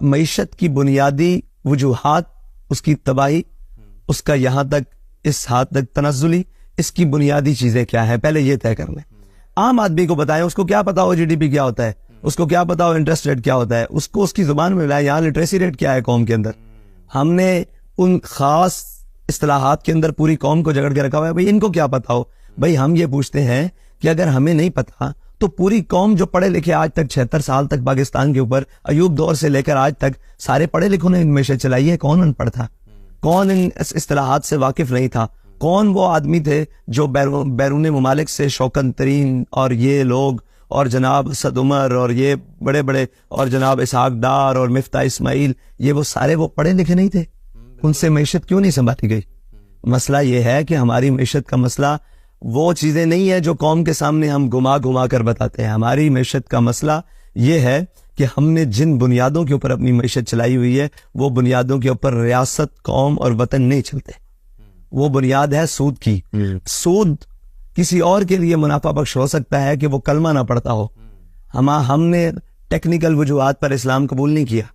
मईशत की बुनियादी वजूहात, उसकी तबाही, उसका यहाँ तक इस हाथ तक तनज़्ज़ुली, इसकी बुनियादी चीजें क्या है, पहले ये तय कर लें। आम आदमी को बताएं, उसको क्या पता हो जीडीपी क्या होता है, उसको क्या पता हो इंटरेस्ट रेट क्या होता है, उसको उसकी जुबान में मिलाए यहाँ लिटरेसी रेट क्या है कौम के अंदर। हमने उन खास इस्तिलाहात के अंदर पूरी कौम को जकड़ के रखा हुआ है, भाई इनको क्या पता हो। भाई हम ये पूछते हैं कि अगर हमें नहीं पता तो पूरी कौम जो पढ़े लिखे आज तक 76 साल तक पाकिस्तान के ऊपर अयूब दौर से लेकर आज तक सारे पढ़े लिखों ने इनमें से चलाई है, कौन अनपढ़ था, कौन इन इस्तिलाहात से वाकिफ नहीं था, कौन वो आदमी थे जो बैरून ममालिक से शौकत तरीन और ये लोग और जनाब असद उमर और ये बड़े बड़े और जनाब इसहाक डार और मिफ्ता इस्माइल, ये वो सारे वो पढ़े लिखे नहीं थे, उनसे मैशत क्यों नहीं संभाली गई। मसला ये है कि हमारी मैशत का मसला वो चीजें नहीं है जो कौम के सामने हम घुमा घुमा कर बताते हैं। हमारी मैशत का मसला ये है कि हमने जिन बुनियादों के ऊपर अपनी मैशत चलाई हुई है वो बुनियादों के ऊपर रियासत, कौम और वतन नहीं चलते। वो बुनियाद है सूद की। सूद किसी और के लिए मुनाफा बख्श हो सकता है कि वो कलमा ना पढ़ता हो। हमने टेक्निकल वजूहात पर इस्लाम कबूल नहीं किया,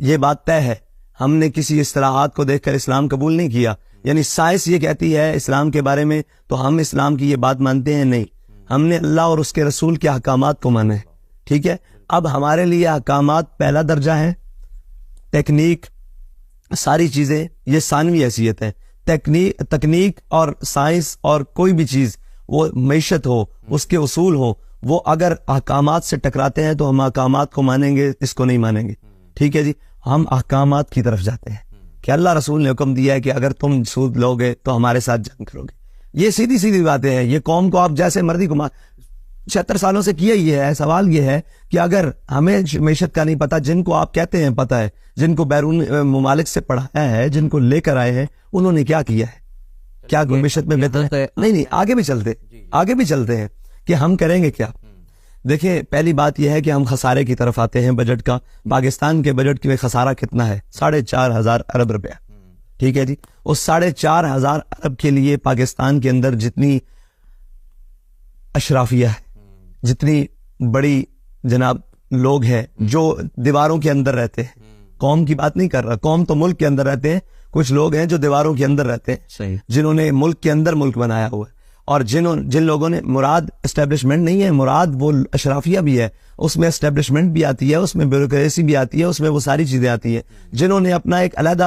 ये बात तय है। हमने किसी इस्तिलाहात को देखकर इस्लाम कबूल नहीं किया। यानी साइंस ये कहती है इस्लाम के बारे में तो हम इस्लाम की ये बात मानते हैं, नहीं, हमने अल्लाह और उसके रसूल के अहकामात को माना है। ठीक है, अब हमारे लिए अहकामात पहला दर्जा है, टेक्निक सारी चीजें ये सानवी हैसियत है। तकनीक और साइंस और कोई भी चीज वो मैशत हो, उसके उसूल हो, वो अगर अहकामात से टकराते हैं तो हम अहकामात को मानेंगे, इसको नहीं मानेंगे। ठीक है जी, हम अहकामात की तरफ जाते हैं कि अल्लाह रसूल ने हुक्म दिया है कि अगर तुम सूद लोगे तो हमारे साथ जंग करोगे। ये सीधी सीधी बातें हैं। ये कौम को आप जैसे मर्जी घुमा 76 सालों से किया ये है। सवाल ये है कि अगर हमें मैशत का नहीं पता, जिनको आप कहते हैं पता है, जिनको बैरून ममालिक से पढ़ाया है, जिनको लेकर आए हैं, उन्होंने क्या किया है, क्या मैशत में बेहतर है? नहीं, आगे भी चलते हैं कि हम करेंगे क्या। देखिए, पहली बात यह है कि हम खसारे की तरफ आते हैं बजट का। पाकिस्तान के बजट में खसारा कितना है? 4,500 अरब रुपया। ठीक है जी, उस 4,500 अरब के लिए पाकिस्तान के अंदर जितनी अशराफिया है, जितनी बड़ी जनाब लोग हैं जो दीवारों के अंदर रहते हैं, कौम की बात नहीं कर रहा, कौम तो मुल्क के अंदर रहते हैं, कुछ लोग हैं जो दीवारों के अंदर रहते हैं, जिन्होंने मुल्क के अंदर मुल्क बनाया हुआ है। और जिन लोगों ने, मुराद एस्टेब्लिशमेंट नहीं है, मुराद वो अशराफिया भी है, उसमें एस्टेब्लिशमेंट भी आती है, उसमें ब्यूरोक्रेसी भी आती है, उसमें वो सारी चीजें आती हैं, जिन्होंने अपना एक अलग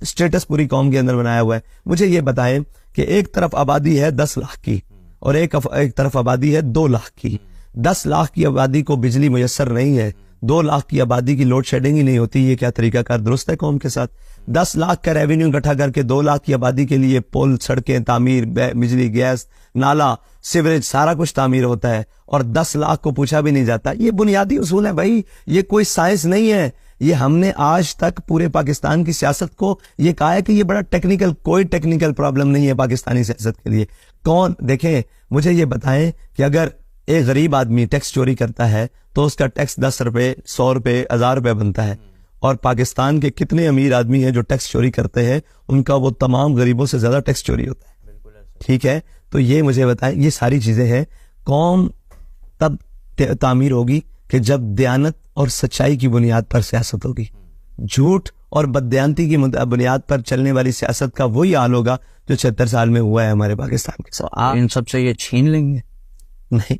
स्टेटस पूरी कौम के अंदर बनाया हुआ है। मुझे ये बताएं कि एक तरफ आबादी है 10 लाख की और एक तरफ आबादी है 2 लाख की। 10 लाख की आबादी को बिजली मुयस्सर नहीं है, 2 लाख की आबादी की लोड शेडिंग ही नहीं होती, ये क्या तरीकाकार दुरुस्त है कौम के साथ? 10 लाख का रेवेन्यू इकट्ठा करके 2 लाख की आबादी के लिए पुल, सड़कें तामीर, बिजली, गैस, नाला, सीवरेज, सारा कुछ तामीर होता है और 10 लाख को पूछा भी नहीं जाता। ये बुनियादी उसूल है भाई, ये कोई साइंस नहीं है। ये हमने आज तक पूरे पाकिस्तान की सियासत को ये कहा है कि ये बड़ा टेक्निकल, कोई टेक्निकल प्रॉब्लम नहीं है पाकिस्तानी सियासत के लिए। कौन, देखें, मुझे ये बताएं कि अगर एक गरीब आदमी टैक्स चोरी करता है तो उसका टैक्स 10 रुपए, 100 रुपए, 1000 रुपए बनता है, और पाकिस्तान के कितने अमीर आदमी हैं जो टैक्स चोरी करते हैं, उनका वो तमाम गरीबों से ज्यादा टैक्स चोरी होता है। ठीक है, तो ये मुझे बताएं, ये सारी चीजें हैं। कौम तब तामीर होगी कि जब दयानत और सच्चाई की बुनियाद पर सियासत होगी। झूठ और बददयांती की बुनियाद पर चलने वाली सियासत का वही हाल होगा जो 76 साल में हुआ है हमारे पाकिस्तान के साथ। आप इन सबसे ये छीन लेंगे? नहीं,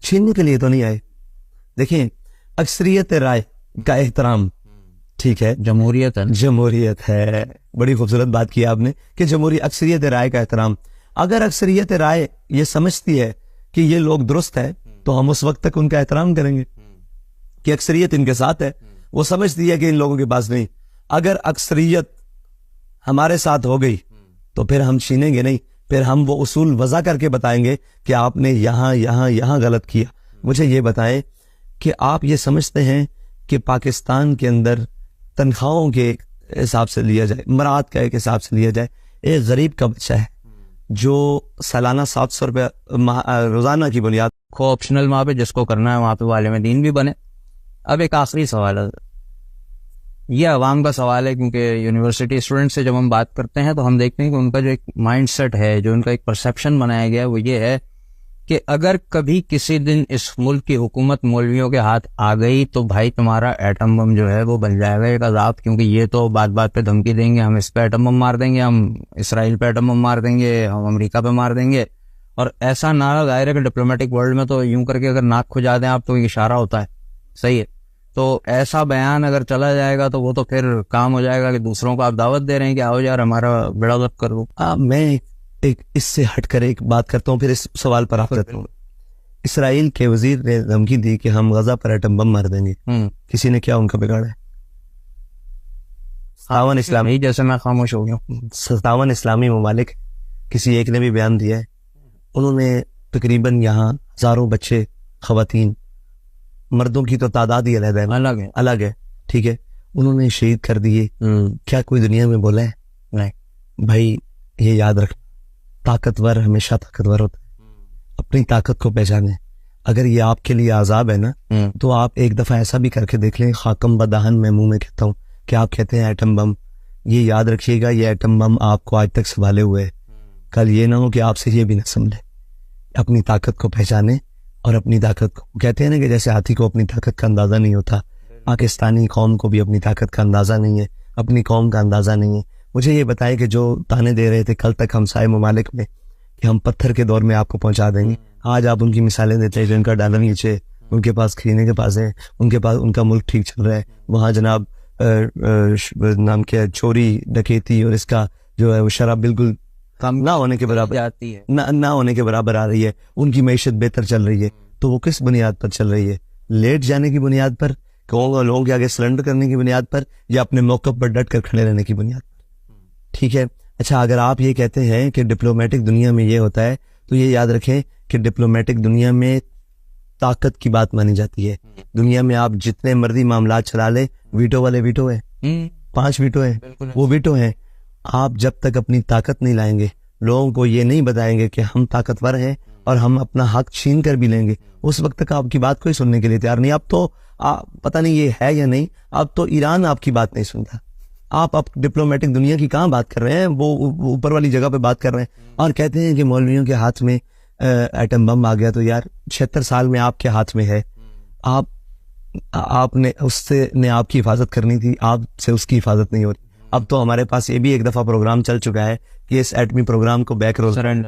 छीनने के लिए तो नहीं आए। देखिए, अक्सरियत राय का एहतराम, ठीक है, जमहूरियत है, बड़ी खूबसूरत बात की आपने कि अक्सरियत राय का एहतराम। अगर अक्सरियत राय ये समझती है कि ये लोग दुरुस्त है तो हम उस वक्त तक उनका एहतराम करेंगे कि अक्सरियत इनके साथ है। वो समझती है कि इन लोगों के पास नहीं। अगर अक्सरियत हमारे साथ हो गई तो फिर हम छीनेंगे नहीं, फिर हम वो उसूल वज़ा करके बताएंगे कि आपने यहाँ गलत किया। मुझे ये बताएं कि आप ये समझते हैं कि पाकिस्तान के अंदर तनख्वाहों के हिसाब से लिया जाए, मराद का एक हिसाब से लिया जाए, एक गरीब का बच्चा है जो सालाना 700 रुपये रोजाना की बुनियाद को ऑप्शनल वहाँ पे जिसको करना है वहाँ पे वाले में दीन भी बने। अब एक आखिरी सवाल है, ये अवाम का सवाल है, क्योंकि यूनिवर्सिटी स्टूडेंट से जब हम बात करते हैं तो हम देखते हैं कि उनका जो एक माइंडसेट है, जो उनका एक परसेप्शन बनाया गया है, वो ये है कि अगर कभी किसी दिन इस मुल्क की हुकूमत मौलवियों के हाथ आ गई तो भाई तुम्हारा एटम बम जो है वो बन जाएगा एक अजाब, क्योंकि ये तो बात बात पे धमकी देंगे, हम इस पे एटम बम मार देंगे, हम इसराइल पे एटम बम मार देंगे, हम अमेरिका पे मार देंगे। और ऐसा नारा दायर है कि डिप्लोमेटिक वर्ल्ड में तो यूं करके अगर नाक खुजा दें आप तो इशारा होता है, सही है। तो ऐसा बयान अगर चला जाएगा तो वो तो फिर काम हो जाएगा कि दूसरों को आप दावत दे रहे हैं कि आओ यार हमारा बेड़ा गर्क कर दो। मैं एक इससे हटकर एक बात करता हूँ, फिर इस सवाल पर आप जाता हूँ। इसराइल के वजीर ने धमकी दी कि हम गजा पर एटम बम मार देंगे, किसी ने क्या उनका बिगाड़ा है? 57 इस्लामी, जैसे मैं खामोश हो गया, 57 इस्लामी ममालिक, किसी एक ने भी बयान दिया है? उन्होंने तकरीबन यहाँ हजारों बच्चे, खवातीन, मर्दों की तो तादाद ही अलग है, ठीक है, उन्होंने शहीद कर दिए। क्या कोई दुनिया में बोला है? नहीं भाई, ये याद रख, ताकतवर हमेशा ताकतवर होता है, अपनी ताकत को पहचाने। अगर ये आपके लिए आजाब है ना, तो आप एक दफा ऐसा भी करके देख लें, खाकम बदाहन मैं मुंह में कहता हूँ कि आप कहते हैं एटम बम, ये याद रखिएगा, ये एटम बम आपको आज तक संभाले हुए है, कल ये ना हो कि आपसे ये भी ना संभले। अपनी ताकत को पहचाने और अपनी ताकत को, कहते हैं ना कि जैसे हाथी को अपनी ताकत का अंदाजा नहीं होता, पाकिस्तानी कौम को भी अपनी ताकत का अंदाजा नहीं है, अपनी कौम का अंदाजा नहीं है। मुझे ये बताएं कि जो ताने दे रहे थे कल तक हमसाए ममालिक में कि हम पत्थर के दौर में आपको पहुंचा देंगे, आज आप उनकी मिसालें देते हैं जिनका डॉलर नीचे, उनके पास खरीदने के पास है, उनके पास उनका मुल्क ठीक चल रहा है, वहाँ जनाब नाम क्या, चोरी डकैती और इसका जो है वो शराब बिल्कुल कम ना होने के बराबर आती है, ना होने के बराबर आ रही है, उनकी मैशत बेहतर चल रही है। तो वो किस बुनियाद पर चल रही है? लेट जाने की बुनियाद पर, लोगों के आगे सिलेंडर करने की बुनियाद पर, या अपने मौके पर डट कर खड़े रहने की बुनियाद पर? ठीक है, अच्छा, अगर आप ये कहते हैं कि डिप्लोमेटिक दुनिया में ये होता है, तो ये याद रखें कि डिप्लोमेटिक दुनिया में ताकत की बात मानी जाती है। दुनिया में आप जितने मर्जी मामला चला ले, वीटो वाले वीटो है, 5 वीटो है, वो वीटो है। आप जब तक अपनी ताकत नहीं लाएंगे, लोगों को ये नहीं बताएंगे कि हम ताकतवर हैं और हम अपना हक छीन कर भी लेंगे, उस वक्त तक आपकी बात कोई सुनने के लिए तैयार नहीं। अब तो पता नहीं ये है या नहीं, अब तो ईरान आपकी बात नहीं सुनता। आप डिप्लोमेटिक दुनिया की कहाँ बात कर रहे हैं, वो ऊपर वाली जगह पे बात कर रहे हैं और कहते हैं कि मौलवियों के हाथ में एटम बम आ गया। तो यार 76 साल में आपके हाथ में है, आपने उससे ने आपकी हिफाजत करनी थी, आपसे उसकी हिफाजत नहीं हो रही। अब तो हमारे पास ये भी एक दफा प्रोग्राम चल चुका है कि इस एटमी प्रोग्राम को बैक रोल,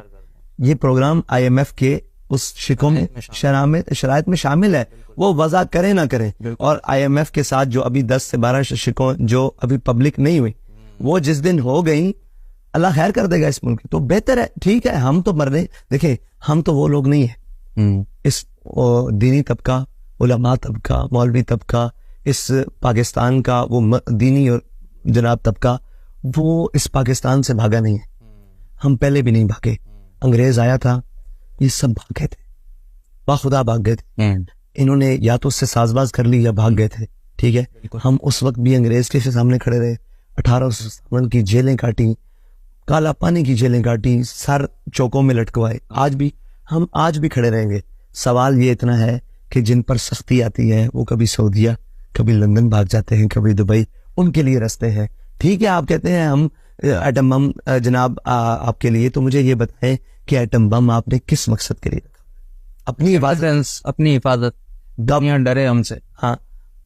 ये प्रोग्राम IMF के उस शराइत में शामिल है, वो वजह करें ना करें। और IMF के साथ जो अभी 10 से 12 शिकों जो अभी पब्लिक नहीं हुई, वो जिस दिन हो गई, अल्लाह खैर कर देगा इस मुल्क की, तो बेहतर है, ठीक है। हम तो मरने, देखें, हम तो वो लोग नहीं है, इस दीनी तबका, उलमा तबका, मौलवी तबका, इस पाकिस्तान का वो दीनी और जनाब तबका, वो इस पाकिस्तान से भागा नहीं है। हम पहले भी नहीं भागे, अंग्रेज आया था, ये सब भाग गए थे, बाखुदा भाग गए थे। इन्होंने या तो उससे साजबाज कर ली या भाग गए थे, ठीक है। हम उस वक्त भी अंग्रेज के सामने खड़े रहे, 1857 की जेलें काटी, काला पानी की जेलें काटी, सर चौकों में लटकवाए, हम आज भी खड़े रहेंगे। सवाल ये इतना है कि जिन पर सख्ती आती है वो कभी सऊदिया, कभी लंदन भाग जाते हैं, कभी दुबई, उनके लिए रास्ते हैं, ठीक है। आप कहते हैं हम एटम बम जनाब आपके लिए, तो मुझे ये बताएं कि एटम बम आपने किस मकसद के लिए रखा? अपनी हिफाजत, दुनिया डरे हमसे। हाँ,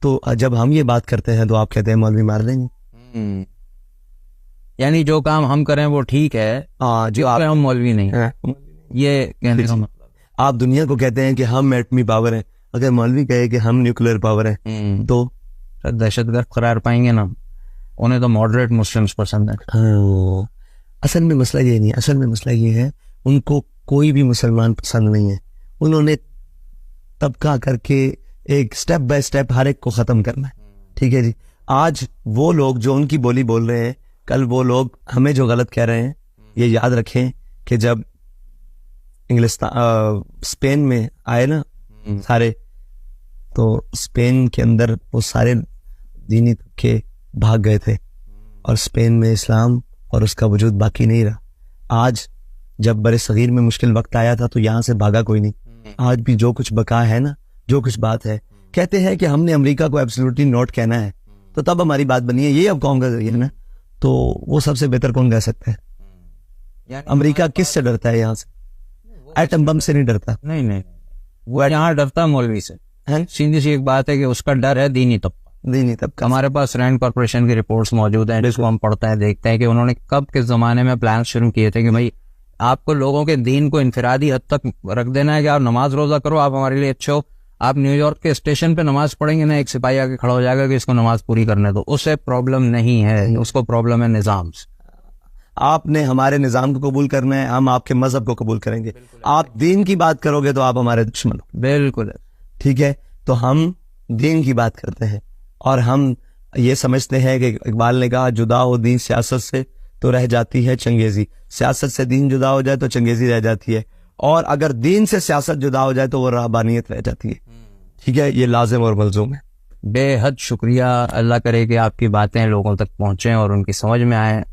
तो जब हम ये बात करते हैं तो आप कहते हैं मौलवी मार देंगे। यानी जो काम हम करें वो ठीक है, जो आप हम मौलवी नहीं, ये कहने का मतलब। आप दुनिया को कहते हैं कि हम एटमी पावर हैं, अगर मौलवी कहे कि हम न्यूक्लियर पावर हैं, तो दहशतगर्द करार पाएंगे ना, उन्हें तो मॉडरेट मुस्लिम्स पसंद है। असल में मसला ये नहीं, असल में मसला ये है, उनको कोई भी मुसलमान पसंद नहीं है। उन्होंने तबका करके एक स्टेप बाय स्टेप हर एक को खत्म करना है, ठीक है जी। आज वो लोग जो उनकी बोली बोल रहे हैं, कल वो लोग हमें जो गलत कह रहे हैं। ये याद रखें कि जब स्पेन में आए ना सारे, तो स्पेन के अंदर वो सारे दीनी तबके भाग गए थे और स्पेन में इस्लाम और उसका वजूद बाकी नहीं रहा। आज जब बड़े सगीर में मुश्किल वक्त आया था तो यहाँ से भागा कोई नहीं। आज भी जो कुछ बका है ना, जो कुछ बात है, कहते हैं कि हमने अमेरिका को एब्सोल्युटली नोट कहना है, तो तब हमारी बात बनी है। ये अब कौन का जरिए ना, तो वो सबसे बेहतर कौन कह सकता है? अमेरिका किस से डरता है यहाँ से? एटम बम से नहीं डरता नहीं नहीं, वो यहाँ डरता है मौलवी से। है, सीधी सी एक बात है कि उसका डर है दीनी तबका। नहीं तब हमारे पास रैंड कॉर्पोरेशन की रिपोर्ट्स मौजूद हैं, जिसको हम पढ़ते हैं, देखते हैं कि उन्होंने कब किस जमाने में प्लान शुरू किए थे कि भाई आपको लोगों के दीन को इनफरादी हद तक रख देना है कि आप नमाज रोजा करो, आप हमारे लिए अच्छे हो। आप न्यूयॉर्क के स्टेशन पे नमाज पढ़ेंगे ना, एक सिपाही आके खड़ा हो जाएगा कि इसको नमाज पूरी करने दो। उसे प्रॉब्लम नहीं है, उसको प्रॉब्लम है निजाम से। आपने हमारे निजाम को कबूल करना है, हम आपके मजहब को कबूल करेंगे। आप दीन की बात करोगे तो आप हमारे दुश्मन हो। बिल्कुल। ठीक है, तो हम दीन की बात करते हैं और हम ये समझते हैं कि इकबाल ने कहा जुदा हो दीन सियासत से तो रह जाती है चंगेजी। सियासत से दीन जुदा हो जाए तो चंगेजी रह जाती है, और अगर दीन से सियासत जुदा हो जाए तो वो रहबानियत रह जाती है। ठीक है, ये लाजिम और मलजूम है। बेहद शुक्रिया। अल्लाह करे कि आपकी बातें लोगों तक पहुंचे और उनकी समझ में आए।